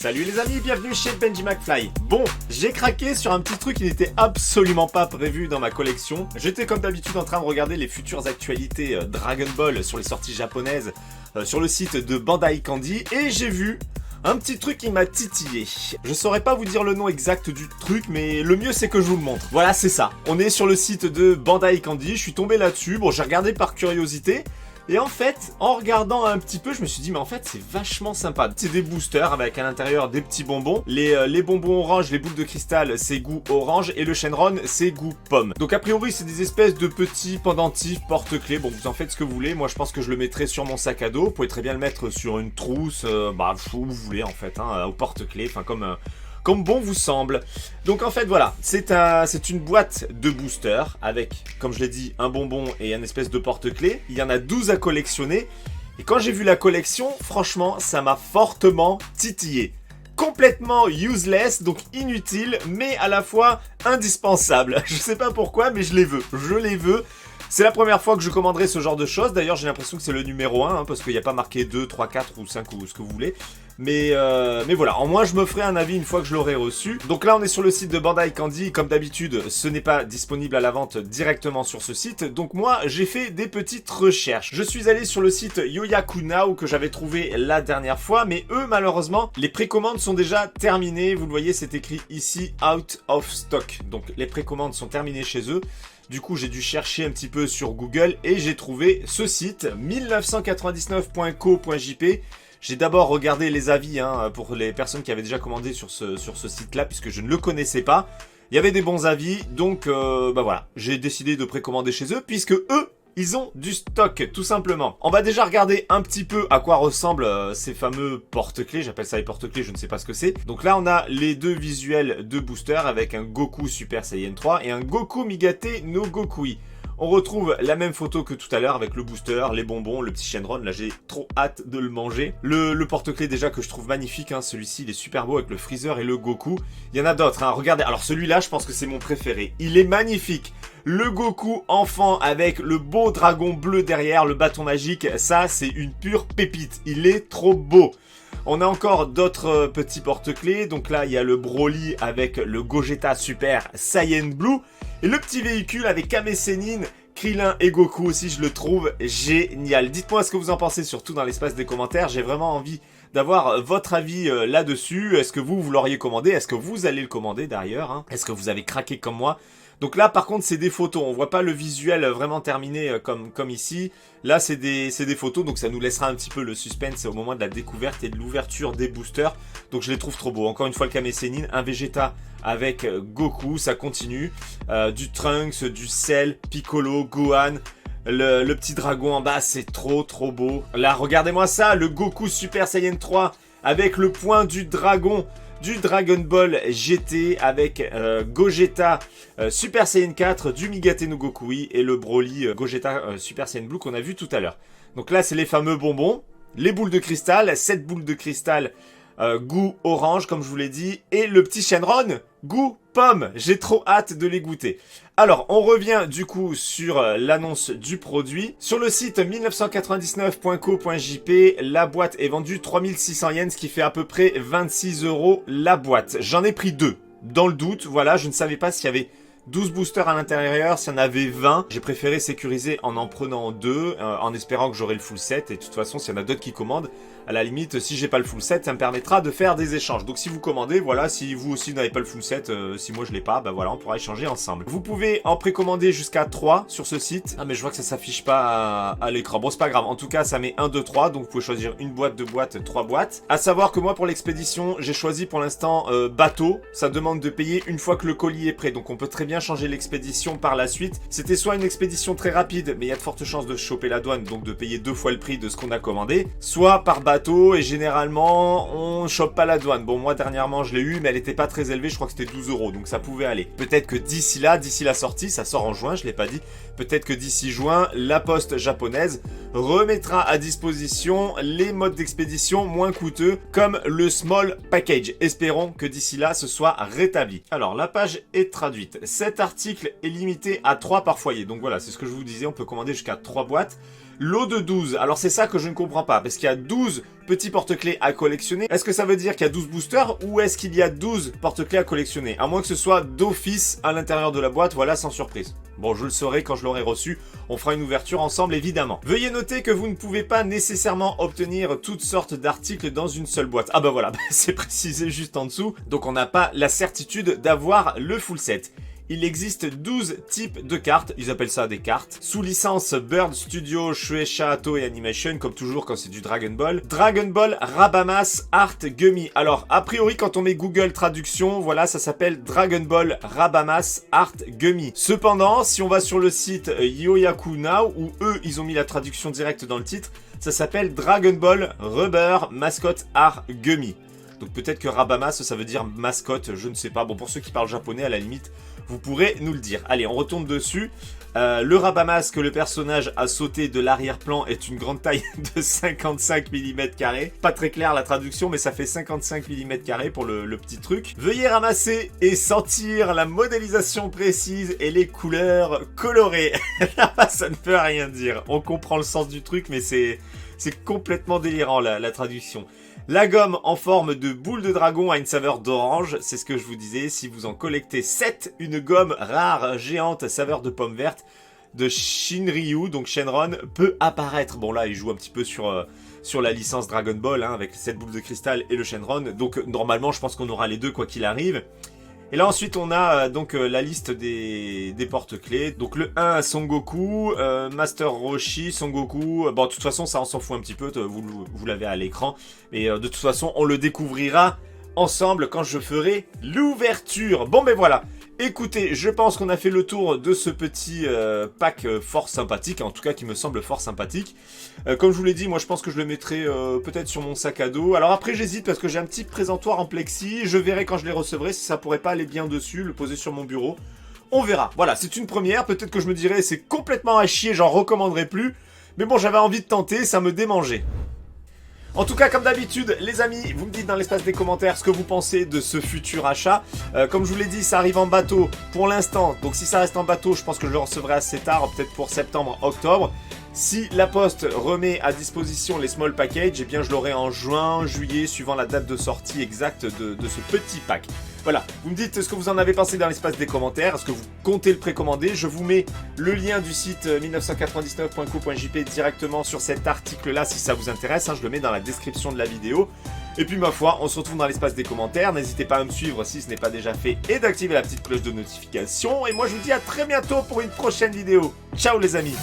Salut les amis, bienvenue chez Benji McFly. Bon, j'ai craqué sur un petit truc qui n'était absolument pas prévu dans ma collection. J'étais comme d'habitude en train de regarder les futures actualités Dragon Ball sur les sorties japonaises sur le site de Bandai Candy et j'ai vu un petit truc qui m'a titillé. Je saurais pas vous dire le nom exact du truc, mais le mieux c'est que je vous le montre. Voilà, c'est ça. On est sur le site de Bandai Candy, je suis tombé là-dessus. Bon, j'ai regardé par curiosité. Et en fait, en regardant un petit peu, je me suis dit, mais en fait, c'est vachement sympa. C'est des boosters avec à l'intérieur des petits bonbons. Les bonbons orange, les boules de cristal, c'est goût orange. Et le Shenron, c'est goût pomme. Donc a priori, c'est des espèces de petits pendentifs porte-clés. Bon, vous en faites ce que vous voulez. Moi, je pense que je le mettrai sur mon sac à dos. Vous pouvez très bien le mettre sur une trousse, où vous voulez, en fait, hein, au porte-clés. Enfin, comme bon vous semble. Donc en fait voilà, c'est une boîte de boosters avec, comme je l'ai dit, un bonbon et un espèce de porte-clés. Il y en a 12 à collectionner. Et quand j'ai vu la collection, franchement, ça m'a fortement titillé. Complètement useless, donc inutile, mais à la fois indispensable. Je sais pas pourquoi, mais je les veux. Je les veux. C'est la première fois que je commanderai ce genre de choses. D'ailleurs, j'ai l'impression que c'est le numéro 1, hein, parce qu'il n'y a pas marqué 2, 3, 4 ou 5 ou ce que vous voulez. Mais voilà, en moins je me ferai un avis une fois que je l'aurai reçu. Donc là on est sur le site de Bandai Candy, comme d'habitude ce n'est pas disponible à la vente directement sur ce site. Donc moi j'ai fait des petites recherches. Je suis allé sur le site Yoyaku Now que j'avais trouvé la dernière fois, mais eux malheureusement les précommandes sont déjà terminées. Vous le voyez, c'est écrit ici out of stock. Donc les précommandes sont terminées chez eux. Du coup, j'ai dû chercher un petit peu sur Google et j'ai trouvé ce site 1999.co.jp. J'ai d'abord regardé les avis pour les personnes qui avaient déjà commandé sur ce site-là, puisque je ne le connaissais pas. Il y avait des bons avis, donc voilà, j'ai décidé de précommander chez eux, puisque eux, ils ont du stock, tout simplement. On va déjà regarder un petit peu à quoi ressemblent ces fameux porte-clés. J'appelle ça les porte-clés, je ne sais pas ce que c'est. Donc là, on a les deux visuels de booster avec un Goku Super Saiyan 3 et un Goku Migate no Gokui. On retrouve la même photo que tout à l'heure avec le booster, les bonbons, le petit Shenron. Là, j'ai trop hâte de le manger. Le porte-clés déjà que je trouve magnifique. Hein. Celui-ci, il est super beau avec le Freezer et le Goku. Il y en a d'autres. Hein. Regardez. Alors celui-là, je pense que c'est mon préféré. Il est magnifique. Le Goku enfant avec le beau dragon bleu derrière, le bâton magique. Ça, c'est une pure pépite. Il est trop beau. On a encore d'autres petits porte-clés. Donc là, il y a le Broly avec le Gogeta Super Saiyan Blue. Et le petit véhicule avec Kame Sennin, Krillin et Goku aussi, je le trouve génial. Dites-moi ce que vous en pensez, surtout dans l'espace des commentaires. J'ai vraiment envie d'avoir votre avis là-dessus. Est-ce que vous l'auriez commandé? Est-ce que vous allez le commander d'ailleurs, hein? Est-ce que vous avez craqué comme moi? Donc là, par contre, c'est des photos. On voit pas le visuel vraiment terminé comme ici. Là, c'est des photos, donc ça nous laissera un petit peu le suspense au moment de la découverte et de l'ouverture des boosters. Donc je les trouve trop beaux. Encore une fois, le Kame Sennin, un Vegeta avec Goku, ça continue. Du Trunks, du Cell, Piccolo, Gohan. Le petit dragon en bas, c'est trop beau. Là, regardez-moi ça, le Goku Super Saiyan 3 avec le point du dragon. Du Dragon Ball GT avec Gogeta Super Saiyan 4, du Migate no Gokui et le Broly Gogeta Super Saiyan Blue qu'on a vu tout à l'heure. Donc là, c'est les fameux bonbons, les boules de cristal, 7 boules de cristal goût orange comme je vous l'ai dit, et le petit Shenron goût pomme. J'ai trop hâte de les goûter. Alors, on revient du coup sur l'annonce du produit. Sur le site 1999.co.jp, la boîte est vendue 3600 yens, ce qui fait à peu près 26 € la boîte. J'en ai pris 2. Dans le doute, voilà, je ne savais pas s'il y avait 12 boosters à l'intérieur, s'il y en avait 20. J'ai préféré sécuriser en prenant 2, en espérant que j'aurai le full set. Et de toute façon, s'il y en a d'autres qui commandent, à la limite, si j'ai pas le full set, ça me permettra de faire des échanges. Donc si vous commandez, voilà, si vous aussi n'avez pas le full set, si moi je l'ai pas, bah voilà, on pourra échanger ensemble. Vous pouvez en précommander jusqu'à 3 sur ce site. Ah mais je vois que ça s'affiche pas à l'écran. Bon, c'est pas grave. En tout cas, ça met 1, 2, 3. Donc vous pouvez choisir une boîte, 2 boîtes, 3 boîtes. À savoir que moi, pour l'expédition, j'ai choisi pour l'instant bateau. Ça demande de payer une fois que le colis est prêt. Donc on peut très bien changer l'expédition par la suite. C'était soit une expédition très rapide, mais il y a de fortes chances de choper la douane, donc de payer 2 fois le prix de ce qu'on a commandé. Soit par bateau, et généralement, on chope pas la douane. Bon, moi, dernièrement, je l'ai eu, mais elle était pas très élevée. Je crois que c'était 12 €, donc ça pouvait aller. Peut-être que d'ici la sortie, ça sort en juin, je l'ai pas dit. Peut-être que d'ici juin, la poste japonaise remettra à disposition les modes d'expédition moins coûteux, comme le Small Package. Espérons que d'ici là, ce soit rétabli. Alors, la page est traduite. Cet article est limité à 3 par foyer. Donc voilà, c'est ce que je vous disais, on peut commander jusqu'à 3 boîtes. Lot de 12. Alors c'est ça que je ne comprends pas, parce qu'il y a 12 petits porte-clés à collectionner. Est-ce que ça veut dire qu'il y a 12 boosters ou est-ce qu'il y a 12 porte-clés à collectionner? À moins que ce soit d'office à l'intérieur de la boîte, voilà, sans surprise. Bon, je le saurai quand je l'aurai reçu. On fera une ouverture ensemble, évidemment. Veuillez noter que vous ne pouvez pas nécessairement obtenir toutes sortes d'articles dans une seule boîte. Ah bah voilà, c'est précisé juste en dessous. Donc on n'a pas la certitude d'avoir le full set. Il existe 12 types de cartes, ils appellent ça des cartes, sous licence Bird Studio, Shueisha, Toei Animation, comme toujours quand c'est du Dragon Ball. Dragon Ball Rabamas Art Gummy. Alors, a priori, quand on met Google Traduction, voilà, ça s'appelle Dragon Ball Rabamas Art Gummy. Cependant, si on va sur le site Yoyaku Now, où eux, ils ont mis la traduction directe dans le titre, ça s'appelle Dragon Ball Rubber Mascot Art Gummy. Donc peut-être que Rabamas, ça veut dire mascotte, je ne sais pas. Bon, pour ceux qui parlent japonais, à la limite, vous pourrez nous le dire. Allez, on retourne dessus. Le Rabamas que le personnage a sauté de l'arrière-plan est une grande taille de 55 mm². Pas très clair la traduction, mais ça fait 55 mm² pour le petit truc. Veuillez ramasser et sentir la modélisation précise et les couleurs colorées. Là, ça ne peut rien dire. On comprend le sens du truc, mais c'est complètement délirant la traduction. La gomme en forme de boule de dragon a une saveur d'orange, c'est ce que je vous disais. Si vous en collectez 7, une gomme rare, géante, saveur de pomme verte de Shinryu, donc Shenron, peut apparaître. Bon là, il joue un petit peu sur la licence Dragon Ball, hein, avec cette boule de cristal et le Shenron. Donc normalement, je pense qu'on aura les deux quoi qu'il arrive. Et là ensuite on a la liste des porte-clés. Donc le 1 Son Goku, Master Roshi, Son Goku. Bon de toute façon ça on s'en fout un petit peu, vous l'avez à l'écran. Mais de toute façon on le découvrira ensemble quand je ferai l'ouverture. Bon ben voilà. Écoutez, je pense qu'on a fait le tour de ce petit pack fort sympathique, en tout cas qui me semble fort sympathique. Comme je vous l'ai dit, moi je pense que je le mettrai peut-être sur mon sac à dos. Alors après j'hésite parce que j'ai un petit présentoir en plexi, je verrai quand je les recevrai si ça pourrait pas aller bien dessus, le poser sur mon bureau. On verra, voilà, c'est une première, peut-être que je me dirai c'est complètement à chier, j'en recommanderai plus. Mais bon, j'avais envie de tenter, ça me démangeait. En tout cas, comme d'habitude, les amis, vous me dites dans l'espace des commentaires ce que vous pensez de ce futur achat. Comme je vous l'ai dit, ça arrive en bateau pour l'instant. Donc si ça reste en bateau, je pense que je le recevrai assez tard, peut-être pour septembre, octobre. Si la Poste remet à disposition les small packages, eh bien je l'aurai en juin, juillet, suivant la date de sortie exacte de ce petit pack. Voilà, vous me dites ce que vous en avez pensé dans l'espace des commentaires, est-ce que vous comptez le précommander? Je vous mets le lien du site 1999.co.jp directement sur cet article-là si ça vous intéresse, hein, je le mets dans la description de la vidéo. Et puis ma foi, on se retrouve dans l'espace des commentaires, n'hésitez pas à me suivre si ce n'est pas déjà fait et d'activer la petite cloche de notification. Et moi je vous dis à très bientôt pour une prochaine vidéo. Ciao les amis!